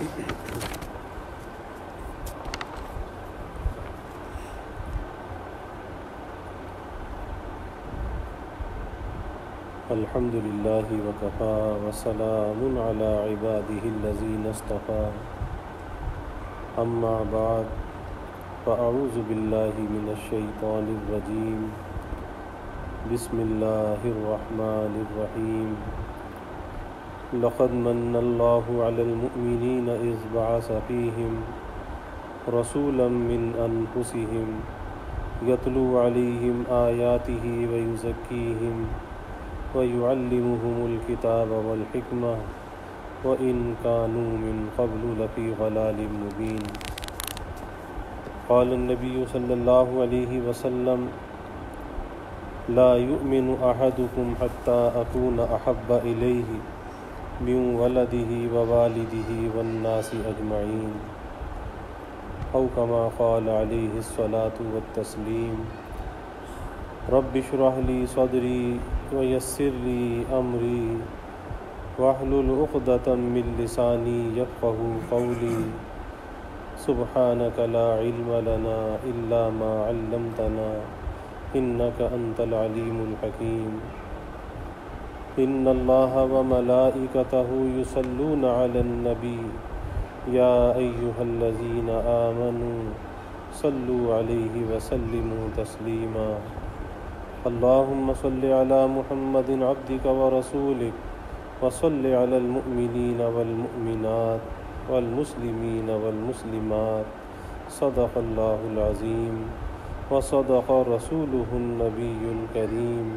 الحمد للہ وکفا وسلام علی عبادہ الذین اصطفیٰ اما بعد فاعوذ باللہ من الشیطان الرجیم بسم اللہ الرحمن الرحیم لقد من اللہ علی المؤمنین اذ بعث فیہم رسولا من انفسہم یتلو علیہم آیاتہ ویزکیہم وَيُعَلِّمُهُمُ الْكِتَابَ وَالْحِكْمَةَ وَإِنْ كَانُوا مِنْ قَبْلُ لَفِي ضَلَالٍ مُبِينٍ قال النبي صلى الله عليه وسلم لا يؤمن أحدكم حتى أكون أحب إليه من ولده ووالده والناس أجمعين أو كما قال عليه الصلاة والتسليم رب اشرح لي صدري ويسر لي أمري واحلل عقدة من لساني يفقهوا قولي سبحانك لا علم لنا إلا ما علمتنا إنك أنت العليم الحكيم إن الله وملائكته يصلون على النبي يا أيها الذين آمنوا صلوا عليه وسلموا تسليما اللهم صل على محمد عبدك ورسولك وصل على المؤمنين والمؤمنات والمسلمين والمسلمات صدق الله العظيم وصدق رسوله النبي الكريم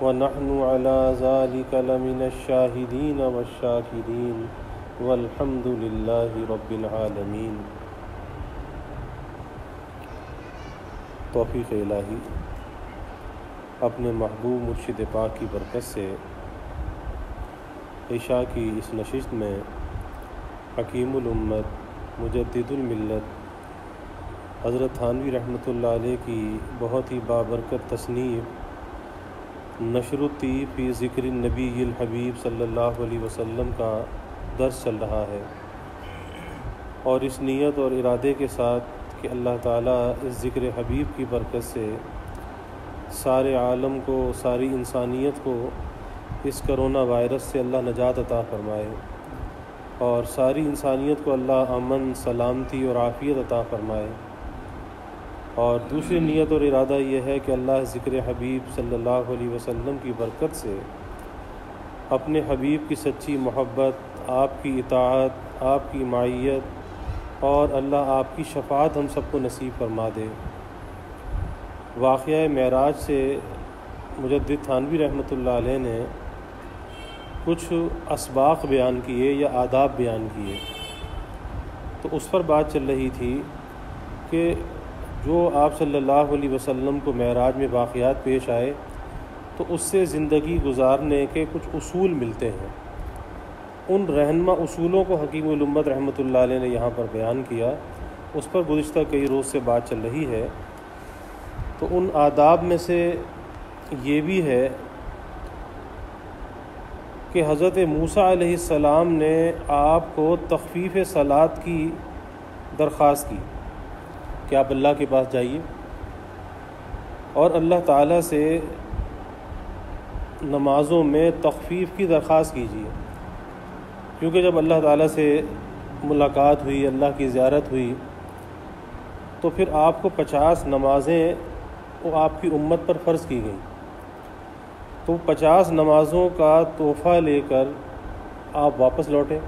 ونحن على ذلك لمن الشاهدين والشاكرين والحمد لله رب العالمين۔ توفیق الہی اپنے محبوب مرشد پاک کی برکت سے عشاء کی اس نشست میں حکیم الامت مجدد الملت حضرت تھانوی رحمۃ اللہ علیہ کی بہت ہی بابرکت تصنیف نشر الطیب فی ذکر النبی الحبیب صلی اللہ علیہ وسلم کا درس چل رہا ہے، اور اس نیت اور ارادے کے ساتھ کہ اللہ تعالیٰ اس ذکر حبیب کی برکت سے سارے عالم کو، ساری انسانیت کو اس کرونا وائرس سے اللہ نجات عطا فرمائے، اور ساری انسانیت کو اللہ امن، سلامتی اور عافیت عطا فرمائے۔ اور دوسری نیت اور ارادہ یہ ہے کہ اللہ ذکر حبیب صلی اللہ علیہ وسلم کی برکت سے اپنے حبیب کی سچی محبت، آپ کی اطاعت، آپ کی معیت اور اللہ آپ کی شفاعت ہم سب کو نصیب فرما دے۔ واقعہ معراج سے مجدد تھانوی رحمۃ اللہ علیہ نے کچھ اسباق بیان کیے یا آداب بیان کیے، تو اس پر بات چل رہی تھی کہ جو آپ صلی اللہ علیہ وسلم کو معراج میں واقعات پیش آئے تو اس سے زندگی گزارنے کے کچھ اصول ملتے ہیں۔ ان رہنما اصولوں کو حکیم الامت رحمۃ اللہ علیہ نے یہاں پر بیان کیا، اس پر گزشتہ کئی روز سے بات چل رہی ہے۔ تو ان آداب میں سے یہ بھی ہے کہ حضرت موسیٰ علیہ السلام نے آپ کو تخفیف صلاۃ کی درخواست کی کہ آپ اللہ کے پاس جائیے اور اللہ تعالیٰ سے نمازوں میں تخفیف کی درخواست کیجیے، کیونکہ جب اللہ تعالیٰ سے ملاقات ہوئی، اللہ کی زیارت ہوئی، تو پھر آپ کو 50 نمازیں وہ آپ کی امت پر فرض کی گئیں، تو 50 نمازوں کا تحفہ لے کر آپ واپس لوٹے۔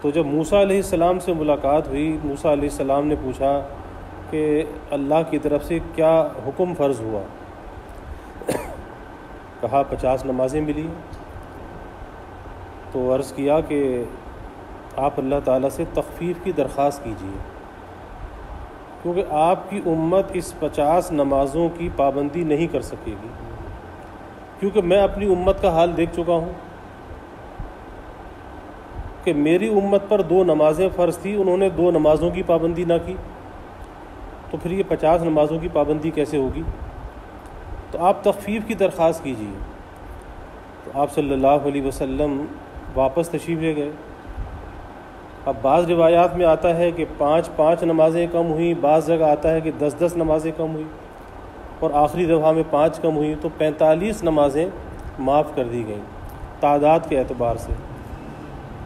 تو جب موسیٰ علیہ السلام سے ملاقات ہوئی، موسیٰ علیہ السلام نے پوچھا کہ اللہ کی طرف سے کیا حکم فرض ہوا؟ کہا 50 نمازیں ملی۔ تو عرض کیا کہ آپ اللہ تعالیٰ سے تخفیف کی درخواست کیجیے، کیونکہ آپ کی امت اس 50 نمازوں کی پابندی نہیں کر سکے گی، کیونکہ میں اپنی امت کا حال دیکھ چکا ہوں کہ میری امت پر 2 نمازیں فرض تھی، انہوں نے 2 نمازوں کی پابندی نہ کی، تو پھر یہ 50 نمازوں کی پابندی کیسے ہوگی؟ تو آپ تخفیف کی درخواست کیجیے۔ تو آپ صلی اللہ علیہ وسلم واپس تشریف لے گئے اب بعض روایات میں آتا ہے کہ 5 نمازیں کم ہوئیں، بعض جگہ آتا ہے کہ 10 نمازیں کم ہوئیں، اور آخری دفعہ میں 5 کم ہوئیں، تو 45 نمازیں معاف کر دی گئیں تعداد کے اعتبار سے۔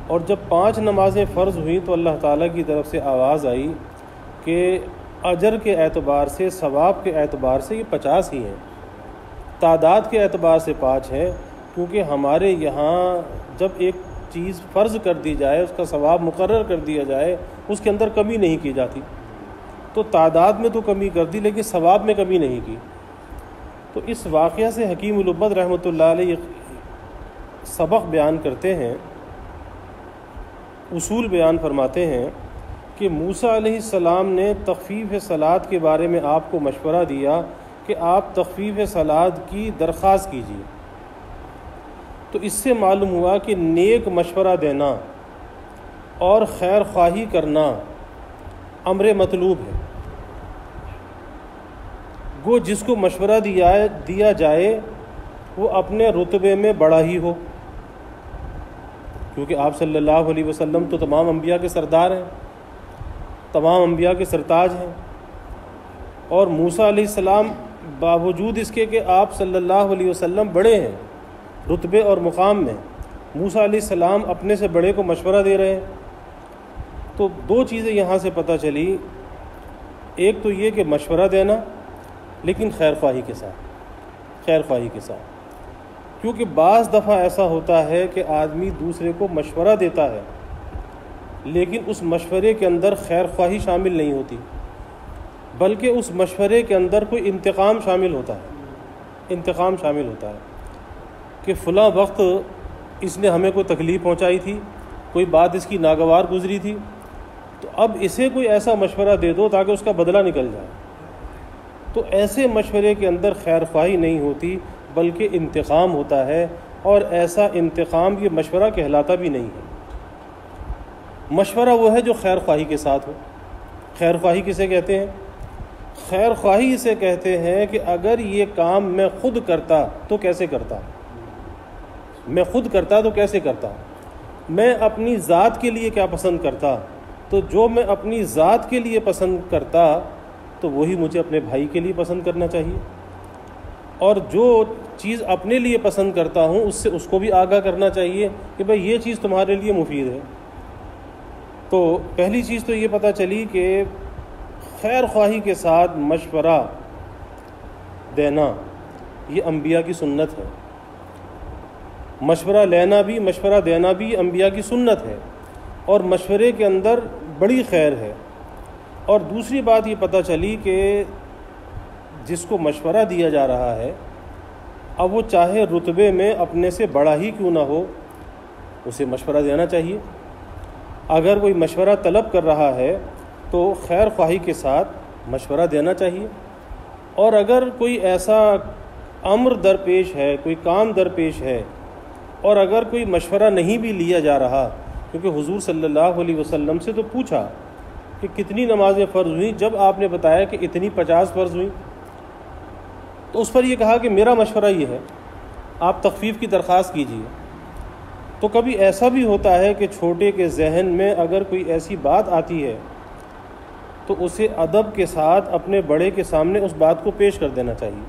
اور جب 5 نمازیں فرض ہوئیں تو اللہ تعالیٰ کی طرف سے آواز آئی کہ اجر کے اعتبار سے، ثواب کے اعتبار سے یہ 50 ہی ہیں، تعداد کے اعتبار سے 5 ہیں، کیونکہ ہمارے یہاں جب ایک چیز فرض کر دی جائے، اس کا ثواب مقرر کر دیا جائے، اس کے اندر کمی نہیں کی جاتی۔ تو تعداد میں تو کمی کر دی لیکن ثواب میں کمی نہیں کی۔ تو اس واقعہ سے حکیم الامت رحمۃ اللہ علیہ سبق بیان کرتے ہیں، اصول بیان فرماتے ہیں کہ موسیٰ علیہ السلام نے تخفیف صلاۃ کے بارے میں آپ کو مشورہ دیا کہ آپ تخفیف صلاۃ کی درخواست کیجیے۔ تو اس سے معلوم ہوا کہ نیک مشورہ دینا اور خیر خواہی کرنا امر مطلوب ہے۔ گو جس کو مشورہ دیا جائے وہ اپنے رتبے میں بڑا ہی ہو، کیونکہ آپ صلی اللہ علیہ وسلم تو تمام انبیاء کے سردار ہیں، تمام انبیاء کے سرتاج ہیں، اور موسیٰ علیہ السلام باوجود اس کے کہ آپ صلی اللہ علیہ وسلم بڑے ہیں رتبے اور مقام میں، موسیٰ علیہ السلام اپنے سے بڑے کو مشورہ دے رہے ہیں۔ تو 2 چیزیں یہاں سے پتہ چلی، ایک تو یہ کہ مشورہ دینا لیکن خیر خواہی کے ساتھ، کیونکہ بعض دفعہ ایسا ہوتا ہے کہ آدمی دوسرے کو مشورہ دیتا ہے لیکن اس مشورے کے اندر خیر خواہی شامل نہیں ہوتی، بلکہ اس مشورے کے اندر کوئی انتقام شامل ہوتا ہے کہ فلاں وقت اس نے ہمیں کوئی تکلیف پہنچائی تھی، کوئی بات اس کی ناگوار گزری تھی، تو اب اسے کوئی ایسا مشورہ دے دو تاکہ اس کا بدلہ نکل جائے۔ تو ایسے مشورے کے اندر خیر خواہی نہیں ہوتی بلکہ انتقام ہوتا ہے، اور ایسا انتقام یہ مشورہ کہلاتا بھی نہیں ہے۔ مشورہ وہ ہے جو خیر خواہی کے ساتھ ہو۔ خیر خواہی کسے کہتے ہیں؟ خیر خواہی اسے کہتے ہیں کہ اگر یہ کام میں خود کرتا تو کیسے کرتا، میں اپنی ذات کے لیے کیا پسند کرتا، تو جو میں اپنی ذات کے لیے پسند کرتا تو وہی مجھے اپنے بھائی کے لیے پسند کرنا چاہیے، اور جو چیز اپنے لیے پسند کرتا ہوں اس سے اس کو بھی آگاہ کرنا چاہیے کہ بھئی یہ چیز تمہارے لیے مفید ہے۔ تو پہلی چیز تو یہ پتہ چلی کہ خیر خواہی کے ساتھ مشورہ دینا یہ انبیاء کی سنت ہے، مشورہ لینا بھی، مشورہ دینا بھی انبیاء کی سنت ہے، اور مشورے کے اندر بڑی خیر ہے۔ اور دوسری بات یہ پتہ چلی کہ جس کو مشورہ دیا جا رہا ہے، اب وہ چاہے رتبے میں اپنے سے بڑا ہی کیوں نہ ہو، اسے مشورہ دینا چاہیے۔ اگر کوئی مشورہ طلب کر رہا ہے تو خیر خواہی کے ساتھ مشورہ دینا چاہیے، اور اگر کوئی ایسا امر درپیش ہے، کوئی کام درپیش ہے، اور اگر کوئی مشورہ نہیں بھی لیا جا رہا، کیونکہ حضور صلی اللہ علیہ وسلم سے تو پوچھا کہ کتنی نمازیں فرض ہوئیں، جب آپ نے بتایا کہ اتنی 50 فرض ہوئیں، تو اس پر یہ کہا کہ میرا مشورہ یہ ہے، آپ تخفیف کی درخواست کیجیے۔ تو کبھی ایسا بھی ہوتا ہے کہ چھوٹے کے ذہن میں اگر کوئی ایسی بات آتی ہے تو اسے ادب کے ساتھ اپنے بڑے کے سامنے اس بات کو پیش کر دینا چاہیے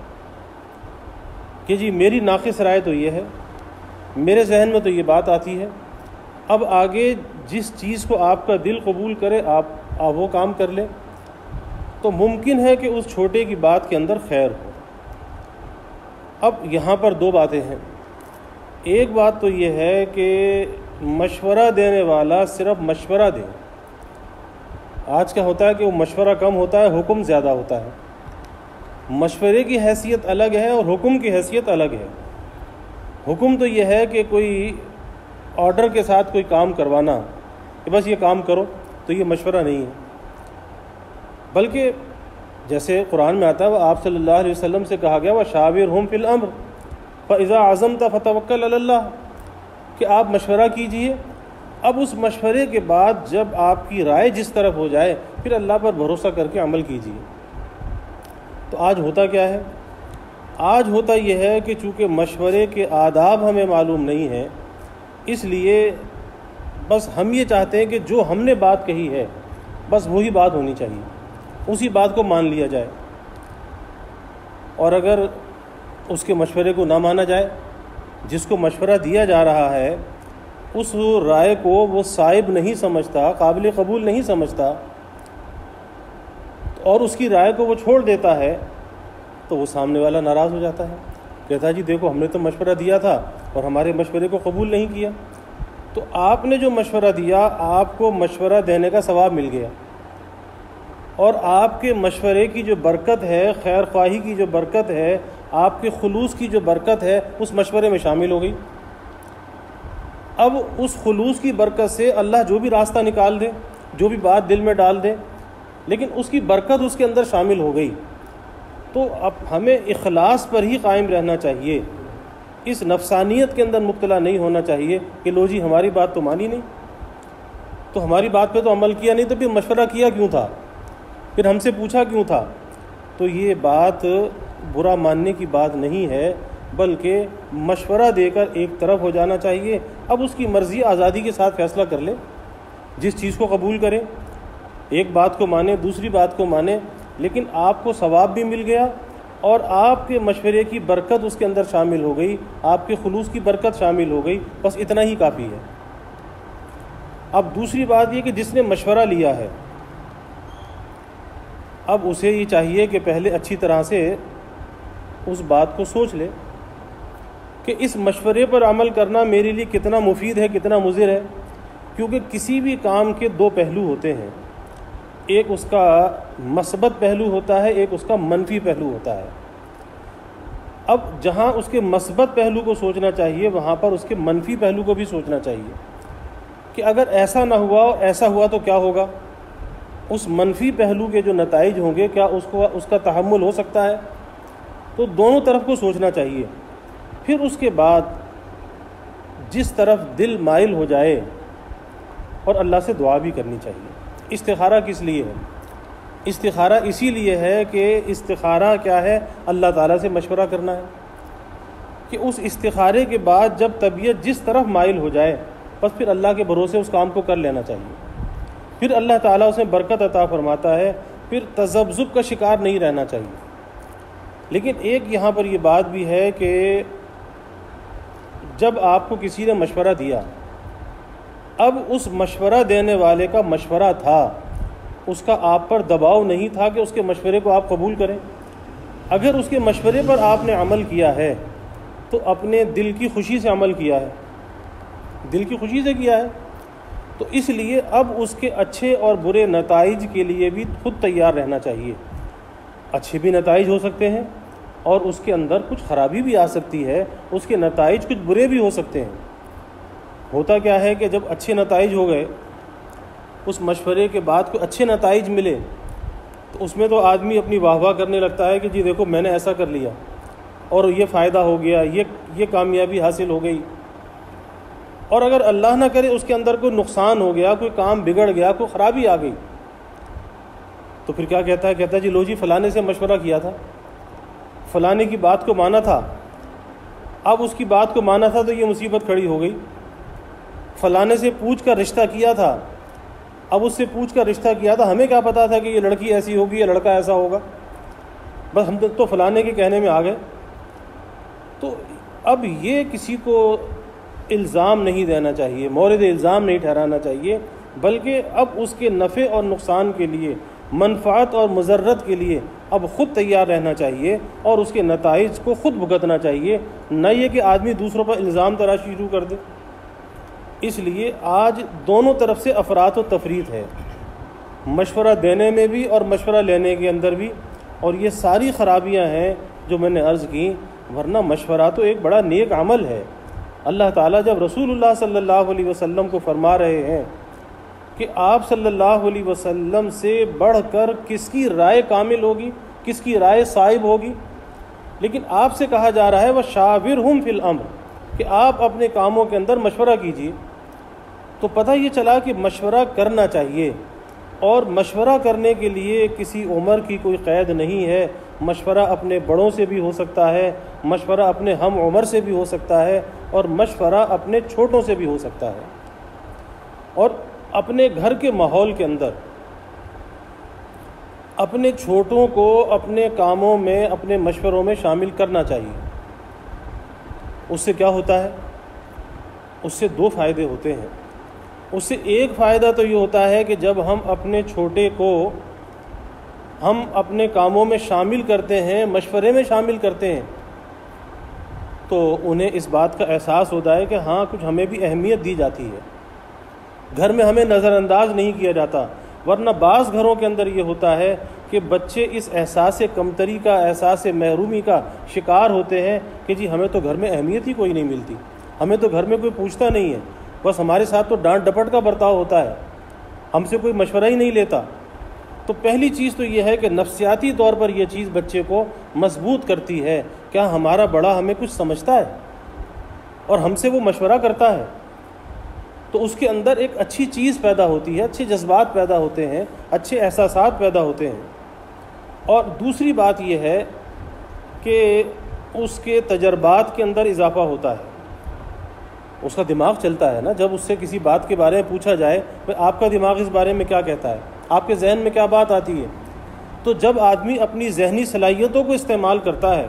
کہ جی میری ناقص رائے تو یہ ہے، میرے ذہن میں تو یہ بات آتی ہے، اب آگے جس چیز کو آپ کا دل قبول کرے آپ وہ کام کر لیں۔ تو ممکن ہے کہ اس چھوٹے کی بات کے اندر خیر ہو۔ اب یہاں پر 2 باتیں ہیں، ایک بات تو یہ ہے کہ مشورہ دینے والا صرف مشورہ دے۔ آج کیا ہوتا ہے کہ وہ مشورہ کم ہوتا ہے، حکم زیادہ ہوتا ہے۔ مشورے کی حیثیت الگ ہے اور حکم کی حیثیت الگ ہے۔ حکم تو یہ ہے کہ کوئی آرڈر کے ساتھ کوئی کام کروانا کہ بس یہ کام کرو، تو یہ مشورہ نہیں ہے، بلکہ جیسے قرآن میں آتا ہے وہ آپ صلی اللہ علیہ وسلم سے کہا گیا وَشَاوِرْهُمْ فِي الْأَمْرِ فَإِذَا عَزَمْتَ فَتَوَكَّلْ عَلَى اللَّهِ، کہ آپ مشورہ کیجئے، اب اس مشورے کے بعد جب آپ کی رائے جس طرف ہو جائے پھر اللہ پر بھروسہ کر کے عمل کیجئے۔ تو آج ہوتا کیا ہے؟ آج ہوتا یہ ہے کہ چونکہ مشورے کے آداب ہمیں معلوم نہیں ہیں، اس لیے بس ہم یہ چاہتے ہیں کہ جو ہم نے بات کہی ہے بس وہی بات ہونی چاہیے، اسی بات کو مان لیا جائے، اور اگر اس کے مشورے کو نہ مانا جائے، جس کو مشورہ دیا جا رہا ہے اس رائے کو وہ صائب نہیں سمجھتا، قابل قبول نہیں سمجھتا، اور اس کی رائے کو وہ چھوڑ دیتا ہے، تو وہ سامنے والا ناراض ہو جاتا ہے، کہتا ہے جی دیکھو ہم نے تو مشورہ دیا تھا اور ہمارے مشورے کو قبول نہیں کیا۔ تو آپ نے جو مشورہ دیا آپ کو مشورہ دینے کا ثواب مل گیا، اور آپ کے مشورے کی جو برکت ہے، خیر خواہی کی جو برکت ہے، آپ کے خلوص کی جو برکت ہے اس مشورے میں شامل ہو گئی۔ اب اس خلوص کی برکت سے اللہ جو بھی راستہ نکال دے، جو بھی بات دل میں ڈال دے، لیکن اس کی برکت اس کے اندر شامل ہو گئی، تو اب ہمیں اخلاص پر ہی قائم رہنا چاہیے، اس نفسانیت کے اندر مبتلا نہیں ہونا چاہیے کہ لو جی ہماری بات تو مانی نہیں، تو ہماری بات پہ تو عمل کیا نہیں، تو پھر مشورہ کیا کیوں تھا، پھر ہم سے پوچھا کیوں تھا۔ تو یہ بات برا ماننے کی بات نہیں ہے، بلکہ مشورہ دے کر ایک طرف ہو جانا چاہیے، اب اس کی مرضی آزادی کے ساتھ فیصلہ کر لے، جس چیز کو قبول کرے، ایک بات کو مانے دوسری بات کو مانے، لیکن آپ کو ثواب بھی مل گیا اور آپ کے مشورے کی برکت اس کے اندر شامل ہو گئی، آپ کے خلوص کی برکت شامل ہو گئی، بس اتنا ہی کافی ہے۔ اب دوسری بات یہ کہ جس نے مشورہ لیا ہے اب اسے یہ چاہیے کہ پہلے اچھی طرح سے اس بات کو سوچ لے کہ اس مشورے پر عمل کرنا میرے لیے کتنا مفید ہے، کتنا مضر ہے، کیونکہ کسی بھی کام کے دو پہلو ہوتے ہیں، ایک اس کا مثبت پہلو ہوتا ہے، ایک اس کا منفی پہلو ہوتا ہے۔ اب جہاں اس کے مثبت پہلو کو سوچنا چاہیے وہاں پر اس کے منفی پہلو کو بھی سوچنا چاہیے کہ اگر ایسا نہ ہوا اور ایسا ہوا تو کیا ہوگا، اس منفی پہلو کے جو نتائج ہوں گے کیا اس کا تحمل ہو سکتا ہے، تو دونوں طرف کو سوچنا چاہیے۔ پھر اس کے بعد جس طرف دل مائل ہو جائے اور اللہ سے دعا بھی کرنی چاہیے۔ استخارہ کس لیے ہے؟ استخارہ اسی لیے ہے کہ استخارہ کیا ہے، اللہ تعالیٰ سے مشورہ کرنا ہے، کہ اس استخارے کے بعد جب طبیعت جس طرف مائل ہو جائے بس پھر اللہ کے بھروسے اس کام کو کر لینا چاہیے، پھر اللہ تعالیٰ اسے برکت عطا فرماتا ہے، پھر تذبذب کا شکار نہیں رہنا چاہیے۔ لیکن ایک یہاں پر یہ بات بھی ہے کہ جب آپ کو کسی نے مشورہ دیا، اب اس مشورہ دینے والے کا مشورہ تھا، اس کا آپ پر دباؤ نہیں تھا کہ اس کے مشورے کو آپ قبول کریں۔ اگر اس کے مشورے پر آپ نے عمل کیا ہے تو اپنے دل کی خوشی سے عمل کیا ہے، دل کی خوشی سے کیا ہے، تو اس لیے اب اس کے اچھے اور برے نتائج کے لیے بھی خود تیار رہنا چاہیے۔ اچھے بھی نتائج ہو سکتے ہیں اور اس کے اندر کچھ خرابی بھی آ سکتی ہے، اس کے نتائج کچھ برے بھی ہو سکتے ہیں۔ ہوتا کیا ہے کہ جب اچھے نتائج ہو گئے، اس مشورے کے بعد کوئی اچھے نتائج ملے تو اس میں تو آدمی اپنی واہ واہ کرنے لگتا ہے کہ جی دیکھو میں نے ایسا کر لیا اور یہ فائدہ ہو گیا، یہ کامیابی حاصل ہو گئی۔ اور اگر اللہ نہ کرے اس کے اندر کوئی نقصان ہو گیا، کوئی کام بگڑ گیا، کوئی خرابی آ گئی، تو پھر کیا کہتا ہے جی لو جی فلانے سے مشورہ کیا تھا، فلانے کی بات کو مانا تھا، اب اس کی بات کو مانا تھا تو یہ مصیبت کھڑی ہو گئی، فلانے سے پوچھ کر رشتہ کیا تھا، اب اس سے پوچھ کر رشتہ کیا تھا، ہمیں کیا پتا تھا کہ یہ لڑکی ایسی ہوگی یا لڑکا ایسا ہوگا، بس ہم تو فلانے کے کہنے میں آ گئے۔ تو اب یہ کسی کو الزام نہیں دینا چاہیے، مورد الزام نہیں ٹھہرانا چاہیے، بلکہ اب اس کے نفع اور نقصان کے لیے، منفعت اور مضرت کے لیے اب خود تیار رہنا چاہیے اور اس کے نتائج کو خود بھگتنا چاہیے، نہ یہ کہ آدمی دوسروں پر الزام تراشی شروع کر دے۔ اس لیے آج دونوں طرف سے افراط و تفریط ہے، مشورہ دینے میں بھی اور مشورہ لینے کے اندر بھی، اور یہ ساری خرابیاں ہیں جو میں نے عرض کی۔ ورنہ مشورہ تو ایک بڑا نیک عمل ہے۔ اللہ تعالیٰ جب رسول اللہ صلی اللہ علیہ وسلم کو فرما رہے ہیں کہ آپ صلی اللہ علیہ وسلم سے بڑھ کر کس کی رائے کامل ہوگی، کس کی رائے صائب ہوگی، لیکن آپ سے کہا جا رہا ہے وَشَاوِرْهُمْ فِي الْأَمْرِ، کہ آپ اپنے کاموں کے اندر مشورہ کیجیے۔ تو پتہ یہ چلا کہ مشورہ کرنا چاہیے، اور مشورہ کرنے کے لیے کسی عمر کی کوئی قید نہیں ہے۔ مشورہ اپنے بڑوں سے بھی ہو سکتا ہے، مشورہ اپنے ہم عمر سے بھی ہو سکتا ہے، اور مشورہ اپنے چھوٹوں سے بھی ہو سکتا ہے۔ اور اپنے گھر کے ماحول کے اندر اپنے چھوٹوں کو اپنے کاموں میں، اپنے مشوروں میں شامل کرنا چاہیے۔ اس سے کیا ہوتا ہے؟ اس سے دو فائدے ہوتے ہیں۔ اس سے ایک فائدہ تو یہ ہوتا ہے کہ جب ہم اپنے چھوٹے کو ہم اپنے کاموں میں شامل کرتے ہیں، مشورے میں شامل کرتے ہیں، تو انہیں اس بات کا احساس ہوتا ہے کہ ہاں کچھ ہمیں بھی اہمیت دی جاتی ہے، گھر میں ہمیں نظر انداز نہیں کیا جاتا۔ ورنہ بعض گھروں کے اندر یہ ہوتا ہے کہ بچے اس احساس کمتری کا، احساس محرومی کا شکار ہوتے ہیں کہ جی ہمیں تو گھر میں اہمیت ہی کوئی نہیں ملتی، ہمیں تو گھر میں کوئی پوچھتا نہیں ہے، بس ہمارے ساتھ تو ڈانٹ ڈپٹ کا برتاؤ ہوتا ہے، ہم سے کوئی مشورہ ہی نہیں لیتا۔ تو پہلی چیز تو یہ ہے کہ نفسیاتی طور پر یہ چیز بچے کو مضبوط کرتی ہے، کیا ہمارا بڑا ہمیں کچھ سمجھتا ہے اور ہم سے وہ مشورہ کرتا ہے، تو اس کے اندر ایک اچھی چیز پیدا ہوتی ہے، اچھے جذبات پیدا ہوتے ہیں، اچھے احساسات پیدا ہوتے ہیں۔ اور دوسری بات یہ ہے کہ اس کے تجربات کے اندر اضافہ ہوتا ہے، اس کا دماغ چلتا ہے نا، جب اس سے کسی بات کے بارے میں پوچھا جائے کہ آپ کا دماغ اس بارے میں کیا کہتا ہے، آپ کے ذہن میں کیا بات آتی ہے، تو جب آدمی اپنی ذہنی صلاحیتوں کو استعمال کرتا ہے،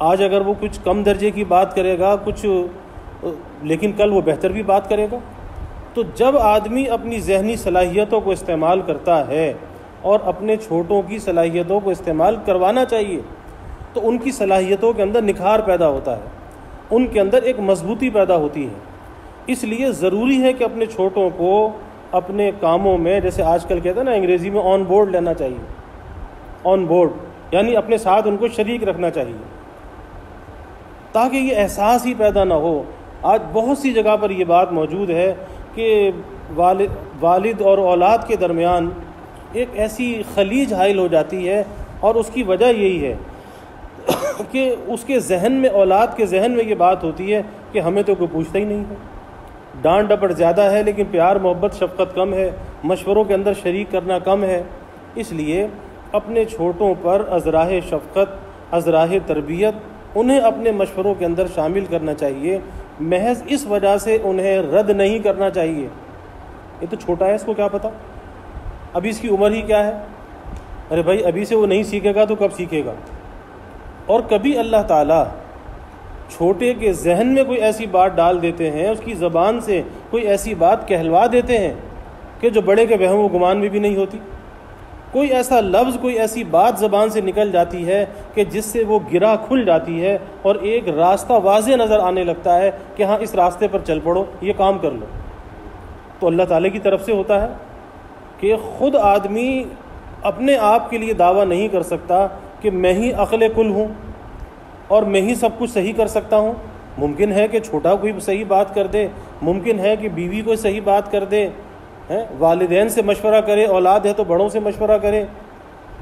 آج اگر وہ کچھ کم درجے کی بات کرے گا کچھ، لیکن کل وہ بہتر بھی بات کرے گا، تو جب آدمی اپنی ذہنی صلاحیتوں کو استعمال کرتا ہے اور اپنے چھوٹوں کی صلاحیتوں کو استعمال کروانا چاہیے، تو ان کی صلاحیتوں کے اندر نکھار پیدا ہوتا ہے، ان کے اندر ایک مضبوطی پیدا ہوتی ہے۔ اس لیے ضروری ہے کہ اپنے چھوٹوں کو اپنے کاموں میں، جیسے آج کل کہتے ہیں نا انگریزی میں، آن بورڈ لینا چاہیے، آن بورڈ یعنی اپنے ساتھ ان کو شریک رکھنا چاہیے، تاکہ یہ احساس ہی پیدا نہ ہو۔ آج بہت سی جگہ پر یہ بات موجود ہے کہ والد اور اولاد کے درمیان ایک ایسی خلیج حائل ہو جاتی ہے، اور اس کی وجہ یہی ہے کہ اس کے ذہن میں، اولاد کے ذہن میں یہ بات ہوتی ہے کہ ہمیں تو کوئی پوچھتا ہی نہیں ہے، ڈانٹ ڈپٹ زیادہ ہے لیکن پیار محبت شفقت کم ہے، مشوروں کے اندر شریک کرنا کم ہے۔ اس لیے اپنے چھوٹوں پر ازراہ شفقت، ازراہ تربیت، انہیں اپنے مشوروں کے اندر شامل کرنا چاہیے، محض اس وجہ سے انہیں رد نہیں کرنا چاہیے، یہ تو چھوٹا ہے، اس کو کیا پتہ، ابھی اس کی عمر ہی کیا ہے، ارے بھائی ابھی سے وہ نہیں سیکھے گا تو کب سیکھے گا۔ اور کبھی اللہ تعالیٰ چھوٹے کے ذہن میں کوئی ایسی بات ڈال دیتے ہیں، اس کی زبان سے کوئی ایسی بات کہلوا دیتے ہیں کہ جو بڑے کے وہم و گمان میں بھی نہیں ہوتی، کوئی ایسا لفظ، کوئی ایسی بات زبان سے نکل جاتی ہے کہ جس سے وہ گرہ کھل جاتی ہے اور ایک راستہ واضح نظر آنے لگتا ہے کہ ہاں اس راستے پر چل پڑو، یہ کام کر لو۔ تو اللہ تعالیٰ کی طرف سے ہوتا ہے کہ خود آدمی اپنے آپ کے لیے دعویٰ نہیں کر سکتا کہ میں ہی عقل کل ہوں اور میں ہی سب کچھ صحیح کر سکتا ہوں۔ ممکن ہے کہ چھوٹا کوئی صحیح بات کر دے، ممکن ہے کہ بیوی کوئی صحیح بات کر دے، والدین سے مشورہ کرے، اولاد ہے تو بڑوں سے مشورہ کرے،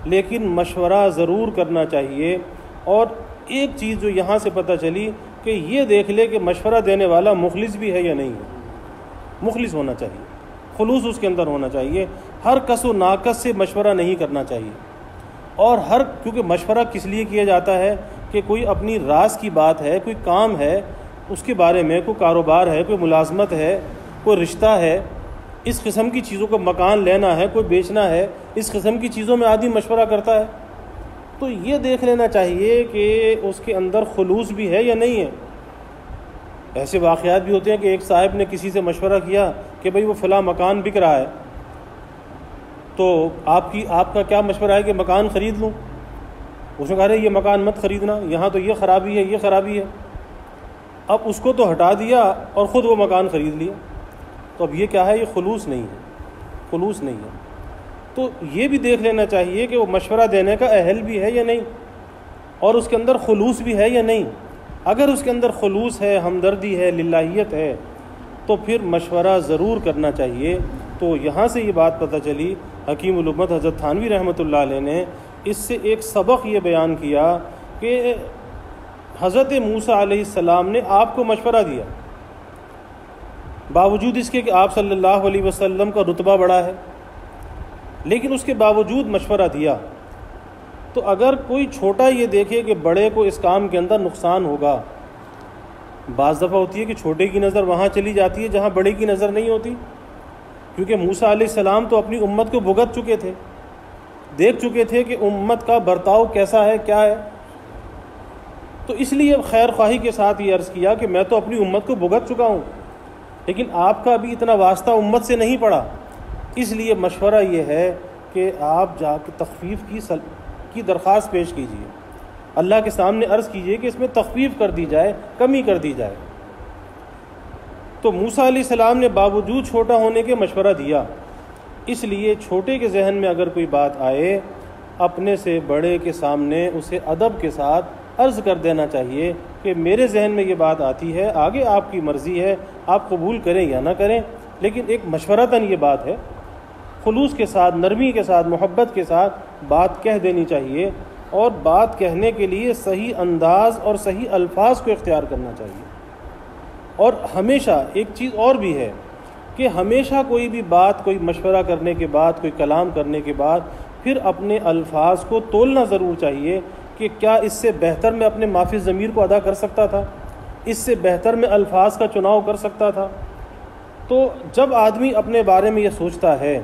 لیکن مشورہ ضرور کرنا چاہیے۔ اور ایک چیز جو یہاں سے پتہ چلی کہ یہ دیکھ لے کہ مشورہ دینے والا مخلص بھی ہے یا نہیں ہے، مخلص ہونا چاہیے، خلوص اس کے اندر ہونا چاہیے، ہر کس و ناقص سے مشورہ نہیں کرنا چاہیے۔ اور کیونکہ مشورہ کس لیے کیا جاتا ہے کہ کوئی اپنی راز کی بات ہے، کوئی کام ہے، اس کے بارے میں کوئی کاروبار ہے، کوئی ملازمت ہے، کوئی رشتہ ہے، اس قسم کی چیزوں کو، مکان لینا ہے، کوئی بیچنا ہے، اس قسم کی چیزوں میں آدمی مشورہ کرتا ہے، تو یہ دیکھ لینا چاہیے کہ اس کے اندر خلوص بھی ہے یا نہیں ہے۔ ایسے واقعات بھی ہوتے ہیں کہ ایک صاحب نے کسی سے مشورہ کیا کہ بھئی وہ فلاں مکان بک رہا ہے، تو آپ کا کیا مشورہ ہے کہ مکان خرید لوں؟ اس نے کہا رہے یہ مکان مت خریدنا، یہاں تو یہ خرابی ہے، یہ خرابی ہے۔ اب اس کو تو ہٹا دیا اور خود وہ مکان خرید لیا، تو اب یہ کیا ہے؟ یہ خلوص نہیں ہے، خلوص نہیں ہے۔ تو یہ بھی دیکھ لینا چاہیے کہ وہ مشورہ دینے کا اہل بھی ہے یا نہیں، اور اس کے اندر خلوص بھی ہے یا نہیں۔ اگر اس کے اندر خلوص ہے، ہمدردی ہے، للہیت ہے، تو پھر مشورہ ضرور کرنا چاہیے۔ تو یہاں سے یہ بات پتہ چلی، حکیم الامت حضرت تھانوی رحمۃ اللہ علیہ نے اس سے ایک سبق یہ بیان کیا کہ حضرت موسیٰ علیہ السلام نے آپ کو مشورہ دیا، باوجود اس کے کہ آپ صلی اللہ علیہ وسلم کا رتبہ بڑا ہے، لیکن اس کے باوجود مشورہ دیا۔ تو اگر کوئی چھوٹا یہ دیکھے کہ بڑے کو اس کام کے اندر نقصان ہوگا، بعض دفعہ ہوتی ہے کہ چھوٹے کی نظر وہاں چلی جاتی ہے جہاں بڑے کی نظر نہیں ہوتی، کیونکہ موسیٰ علیہ السلام تو اپنی امت کو بھگت چکے تھے، دیکھ چکے تھے کہ امت کا برتاؤ کیسا ہے، کیا ہے، تو اس لیے خیر خواہی کے ساتھ یہ عرض کیا کہ میں تو اپنی امت کو بھگت چکا ہوں، لیکن آپ کا ابھی اتنا واسطہ امت سے نہیں پڑا، اس لیے مشورہ یہ ہے کہ آپ جا کے تخفیف کی درخواست پیش کیجیے، اللہ کے سامنے عرض کیجیے کہ اس میں تخفیف کر دی جائے، کمی کر دی جائے۔ تو موسیٰ علیہ السلام نے باوجود چھوٹا ہونے کے مشورہ دیا، اس لیے چھوٹے کے ذہن میں اگر کوئی بات آئے، اپنے سے بڑے کے سامنے اسے ادب کے ساتھ عرض کر دینا چاہیے کہ میرے ذہن میں یہ بات آتی ہے، آگے آپ کی مرضی ہے، آپ قبول کریں یا نہ کریں، لیکن ایک مشورتاً یہ بات ہے، خلوص کے ساتھ، نرمی کے ساتھ، محبت کے ساتھ بات کہہ دینی چاہیے، اور بات کہنے کے لیے صحیح انداز اور صحیح الفاظ کو اختیار کرنا چاہیے۔ اور ہمیشہ ایک چیز اور بھی ہے کہ ہمیشہ کوئی بھی بات، کوئی مشورہ کرنے کے بعد، کوئی کلام کرنے کے بعد پھر اپنے الفاظ کو تولنا ضرور چاہیے کہ کیا اس سے بہتر میں اپنے معافی ضمیر کو ادا کر سکتا تھا، اس سے بہتر میں الفاظ کا چناؤ کر سکتا تھا۔ تو جب آدمی اپنے بارے میں یہ سوچتا ہے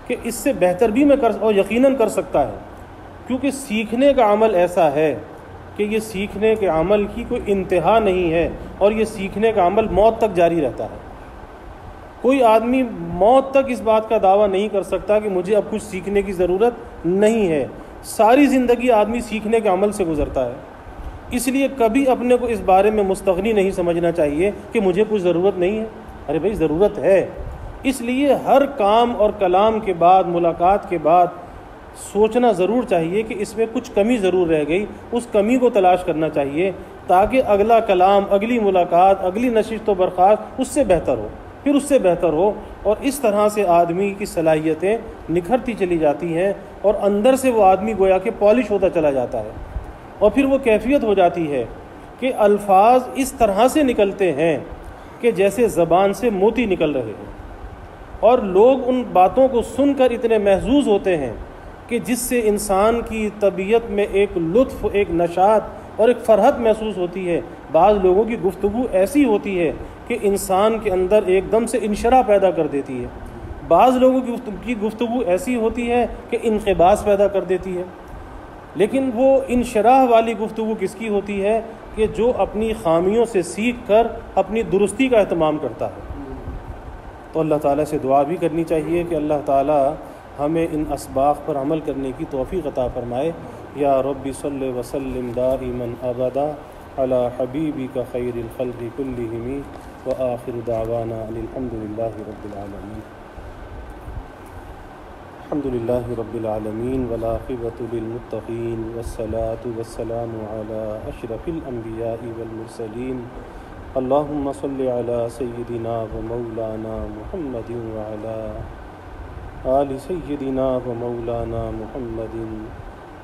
کہ اس سے بہتر بھی میں اور یقیناً کر سکتا ہے، کیونکہ سیکھنے کا عمل ایسا ہے کہ یہ سیکھنے کے عمل کی کوئی انتہا نہیں ہے، اور یہ سیکھنے کا عمل موت تک جاری رہتا ہے۔ کوئی آدمی موت تک اس بات کا دعویٰ نہیں کر سکتا کہ مجھے اب کچھ سیکھنے کی ضرورت نہیں ہے، ساری زندگی آدمی سیکھنے کے عمل سے گزرتا ہے۔ اس لیے کبھی اپنے کو اس بارے میں مستغنی نہیں سمجھنا چاہیے کہ مجھے کچھ ضرورت نہیں ہے، ارے بھائی ضرورت ہے۔ اس لیے ہر کام اور کلام کے بعد، ملاقات کے بعد سوچنا ضرور چاہیے کہ اس میں کچھ کمی ضرور رہ گئی، اس کمی کو تلاش کرنا چاہیے تاکہ اگلا کلام، اگلی ملاقات، اگلی نشست و برخاست اس سے بہتر ہو، پھر اس سے بہتر ہو، اور اس طرح سے آدمی کی صلاحیتیں نکھرتی چلی جاتی ہیں، اور اندر سے وہ آدمی گویا کہ پالش ہوتا چلا جاتا ہے، اور پھر وہ کیفیت ہو جاتی ہے کہ الفاظ اس طرح سے نکلتے ہیں کہ جیسے زبان سے موتی نکل رہے ہیں، اور لوگ ان باتوں کو سن کر اتنے محظوظ ہوتے ہیں کہ جس سے انسان کی طبیعت میں ایک لطف، ایک نشاط اور ایک فرحت محسوس ہوتی ہے۔ بعض لوگوں کی گفتگو ایسی ہوتی ہے کہ انسان کے اندر ایک دم سے انشراح پیدا کر دیتی ہے، بعض لوگوں کی گفتگو ایسی ہوتی ہے کہ انقباض پیدا کر دیتی ہے، لیکن وہ انشراح والی گفتگو کس کی ہوتی ہے کہ جو اپنی خامیوں سے سیکھ کر اپنی درستی کا اہتمام کرتا ہے۔ تو اللہ تعالیٰ سے دعا بھی کرنی چاہیے کہ اللہ تعالیٰ ہمیں ان اسباق پر عمل کرنے کی توفیق عطا فرمائے۔ یا رب صلی وسلم دائما ابدا علی حبیبک خیر الخلق کلہم وآخر دعوانا ان الحمد للہ رب العالمین۔ الحمد للہ رب العالمین والعاقبۃ للمتقین والصلاة والسلام علی اشرف الانبیاء والمرسلین۔ اللہم صل علی سیدنا و مولانا محمد وعلی آل سیدنا و مولانا محمد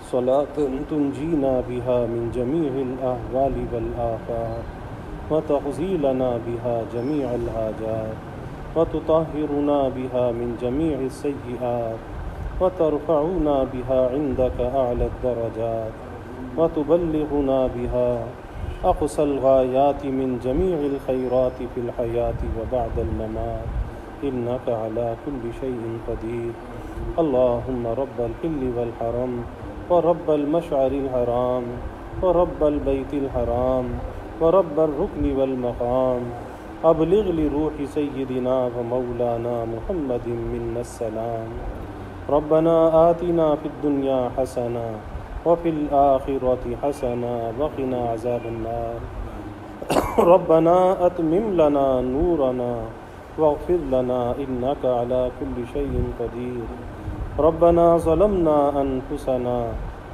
صلاۃ تنجینا بها من جمیع الاحوال والآفات وتقضی لنا بها جمیع الحاجات وتطہرنا بها من جمیع السیئات وترفعنا بها عندك اعلی الدرجات وتبلغنا بها اقصى الغایات من جمیع الخیرات فی الحیاة وبعد الممات إنك على كل شيء قدير۔ اللهم رب الحل والحرم ورب المشعر الحرام ورب البيت الحرام ورب الركن والمقام، أبلغ لروح سيدنا ومولانا محمد منا السلام۔ ربنا آتنا في الدنيا حسنة وفي الآخرة حسنة وقنا عذاب النار۔ ربنا أتمم لنا نورنا واغفر لنا إنك على كل شيء قدير۔ ربنا ظلمنا أنفسنا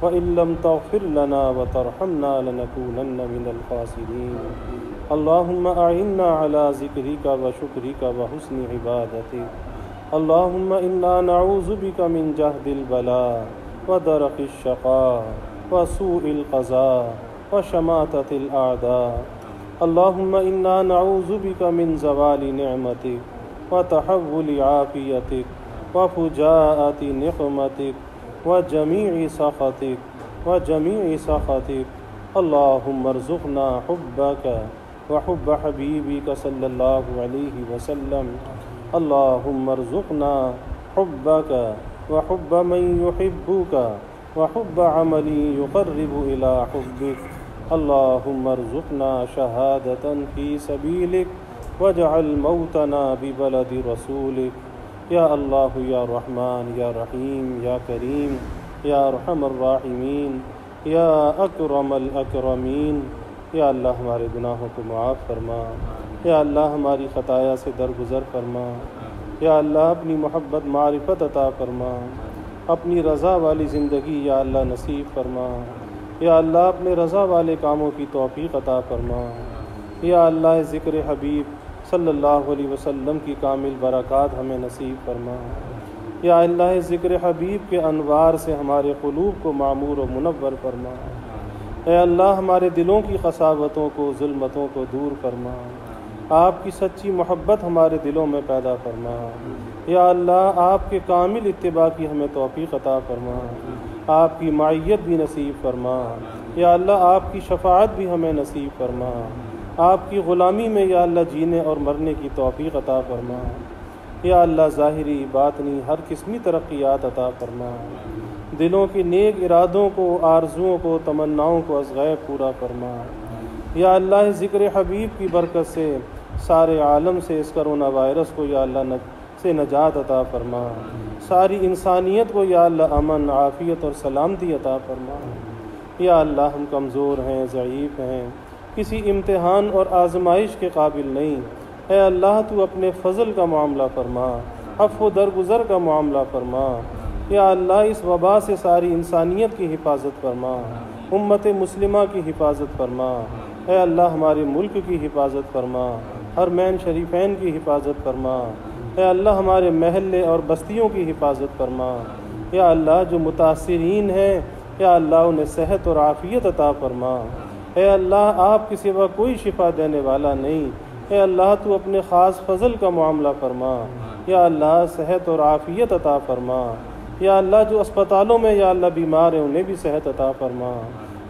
وإن لم تغفر لنا وترحمنا لنكونن من الخاسرين۔ اللهم أعنا على ذكرك وشكرك وحسن عبادتك۔ اللهم إنا نعوذ بك من جهد البلاء ودرك الشقاء وسوء القضاء وشماتة الأعداء۔ اللهم إنا نعوذ بك من زوال نعمتك وتحول عافيتك وفجاءة نقمتك وجميع سخطك اللهم ارزقنا حبك وحب حبيبك صلى الله عليه وسلم. اللهم ارزقنا حبك وحب من يحبك وحب عمل يقرب إلى حبك. اللهم ارزقنا شهادة في سبيلك واجعل موتنا ببلد رسولك. یا اللہ یا رحمان یا رحیم یا کریم یا ارحم الراحمین یا اکرم الاکرمین. یا اللہ ہمارے گناہوں کو معاف فرما. یا اللہ ہماری خطایا سے درگزر فرما. یا اللہ اپنی محبت معرفت عطا فرما. اپنی رضا والی زندگی یا اللہ نصیب فرما. یا اللہ اپنے رضا والے کاموں کی توفیق عطا فرما. یا اللہ ذکر حبیب صلی اللہ علیہ وسلم کی کامل برکات ہمیں نصیب فرما. یا اللہ ذکر حبیب کے انوار سے ہمارے قلوب کو معمور و منور فرما. اے اللہ ہمارے دلوں کی قساوتوں کو ظلمتوں کو دور فرما. آپ کی سچی محبت ہمارے دلوں میں پیدا فرما. یا اللہ آپ کے کامل اتباع کی ہمیں توفیق عطا فرما. آپ کی معیت بھی نصیب فرما. یا اللہ آپ کی شفاعت بھی ہمیں نصیب فرما. آپ کی غلامی میں یا اللہ جینے اور مرنے کی توفیق عطا فرما. یا اللہ ظاہری باطنی ہر قسمی ترقیات عطا فرما. دلوں کے نیک ارادوں کو آرزوؤں کو تمناؤں کو از غیب پورا فرما. یا اللہ ذکر حبیب کی برکت سے سارے عالم سے اس کرونا وائرس کو یا اللہ سے نجات عطا فرما. ساری انسانیت کو یا اللہ امن عافیت اور سلامتی عطا فرما. یا اللہ ہم کمزور ہیں ضعیف ہیں کسی امتحان اور آزمائش کے قابل نہیں. اے اللہ تو اپنے فضل کا معاملہ فرما. عفو درگزر کا معاملہ فرما. یا اللہ اس وبا سے ساری انسانیت کی حفاظت فرما. امت مسلمہ کی حفاظت فرما. اے اللہ ہمارے ملک کی حفاظت فرما. حرمین شریفین کی حفاظت فرما. اے اللہ ہمارے محلے اور بستیوں کی حفاظت فرما. یا اللہ جو متاثرین ہیں یا اللہ انہیں صحت اور عافیت عطا فرما. اے اللہ آپ کے سوا کوئی شفا دینے والا نہیں. اے اللہ تو اپنے خاص فضل کا معاملہ فرما. یا اللہ صحت اور عافیت عطا فرما. یا اللہ جو اسپتالوں میں یا اللہ بیمار ہیں انہیں بھی صحت عطا فرما.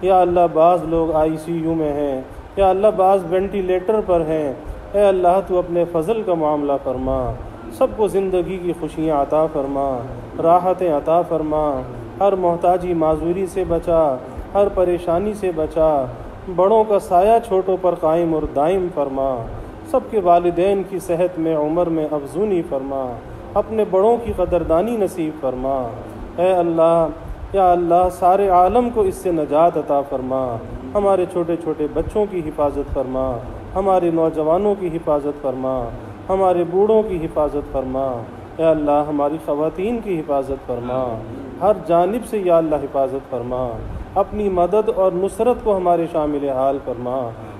یا اللہ بعض لوگ ICU میں ہیں یا اللہ بعض وینٹیلیٹر پر ہیں. اے اللہ تو اپنے فضل کا معاملہ فرما. سب کو زندگی کی خوشیاں عطا فرما. راحتیں عطا فرما. ہر محتاجی معذوری سے بچا. ہر پریشانی سے بچا. بڑوں کا سایہ چھوٹوں پر قائم اور دائم فرما. سب کے والدین کی صحت میں عمر میں افزونی فرما. اپنے بڑوں کی قدردانی نصیب فرما. اے اللہ یا اللہ سارے عالم کو اس سے نجات عطا فرما. ہمارے چھوٹے چھوٹے بچوں کی حفاظت فرما. ہمارے نوجوانوں کی حفاظت فرما. ہمارے بوڑھوں کی حفاظت فرما. اے اللہ ہماری خواتین کی حفاظت فرما. ہر جانب سے یا اللہ حفاظت فرما. اپنی مدد اور نصرت کو ہمارے شامل حال فرما.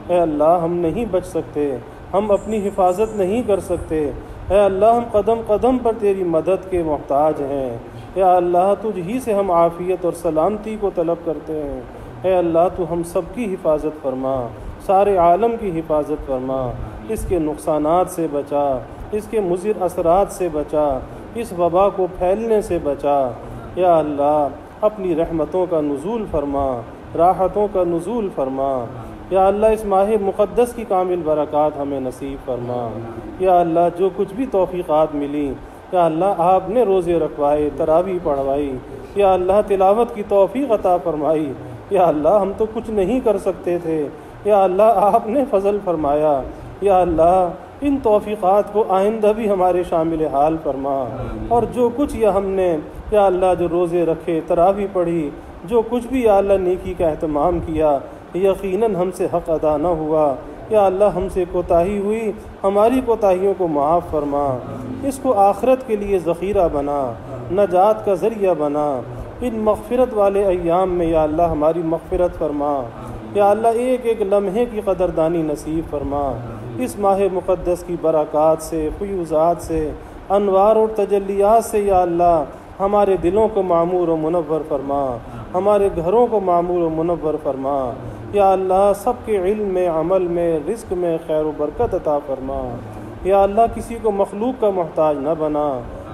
اے اللہ ہم نہیں بچ سکتے. ہم اپنی حفاظت نہیں کر سکتے. اے اللہ ہم قدم قدم پر تیری مدد کے محتاج ہیں. یا اللہ تجھ ہی سے ہم عافیت اور سلامتی کو طلب کرتے ہیں. اے اللہ تو ہم سب کی حفاظت فرما. سارے عالم کی حفاظت فرما. اس کے نقصانات سے بچا. اس کے مضر اثرات سے بچا. اس وبا کو پھیلنے سے بچا. یا اللہ اپنی رحمتوں کا نزول فرما. راحتوں کا نزول فرما. یا اللہ اس ماہ مقدس کی کامل برکات ہمیں نصیب فرما. یا اللہ جو کچھ بھی توفیقات ملی یا اللہ آپ نے روزے رکھوائے تراویح پڑھوائی یا اللہ تلاوت کی توفیق عطا فرمائی. یا اللہ ہم تو کچھ نہیں کر سکتے تھے. یا اللہ آپ نے فضل فرمایا. یا اللہ ان توفیقات کو آئندہ بھی ہمارے شامل حال فرما. اور جو کچھ یا ہم نے یا اللہ جو روزے رکھے تراویح پڑھی جو کچھ بھی یا اللہ نیکی کا اہتمام کیا یقیناً ہم سے حق ادا نہ ہوا. یا اللہ ہم سے کوتاہی ہوئی ہماری کوتاہیوں کو معاف فرما. اس کو آخرت کے لیے ذخیرہ بنا. نجات کا ذریعہ بنا. ان مغفرت والے ایام میں یا اللہ ہماری مغفرت فرما. یا اللہ ایک ایک لمحے کی قدردانی نصیب فرما. اس ماہ مقدس کی برکات سے فیوزات سے انوار اور تجلیات سے یا اللہ ہمارے دلوں کو معمور و منور فرما. ہمارے گھروں کو معمور و منور فرما. یا اللہ سب کے علم میں عمل میں رزق میں خیر و برکت عطا فرما. یا اللہ کسی کو مخلوق کا محتاج نہ بنا.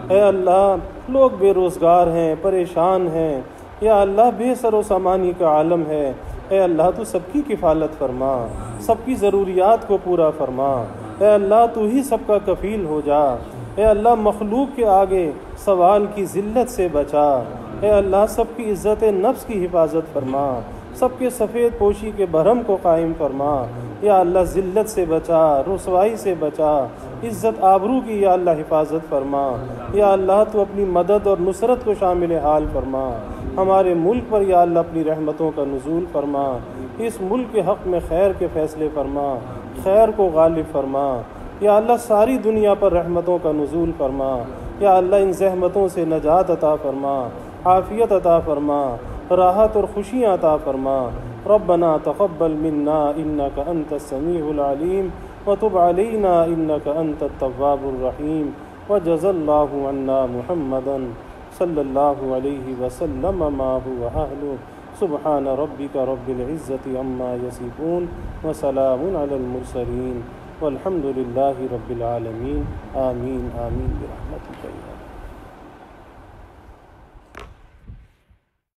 اے اللہ لوگ بے روزگار ہیں پریشان ہیں. یا اللہ بے سر و سامانی کا عالم ہے. اے اللہ تو سب کی کفالت فرما، سب کی ضروریات کو پورا فرما۔ اے اللہ تو ہی سب کا کفیل ہو جا۔ اے اللہ مخلوق کے آگے سوال کی ذلت سے بچا۔ اے اللہ سب کی عزت نفس کی حفاظت فرما، سب کے سفید پوشی کے بھرم کو قائم فرما۔ یا اللہ ذلت سے بچا، رسوائی سے بچا، عزت آبرو کی یا اللہ حفاظت فرما۔ یا اللہ تو اپنی مدد اور نصرت کو شامل حال فرما۔ ہمارے ملک پر یا اللہ اپنی رحمتوں کا نزول فرما۔ اس ملک کے حق میں خیر کے فیصلے فرما، خیر کو غالب فرما۔ یا اللہ ساری دنیا پر رحمتوں کا نزول فرما۔ یا اللہ ان زحمتوں سے نجات عطا فرما، عافیت عطا فرما، راحت اور خوشیاں عطا فرما۔ ربنا تقبل منا انك انت السميع العليم وتب علينا انك انت التواب الرحيم وجزى الله عنا محمدا صلى الله عليه وسلم ما هو أهله سبحان ربك رب العزة عما يصفون وسلام على المرسلين والحمد لله رب العالمين آمين آمين برحمتك يا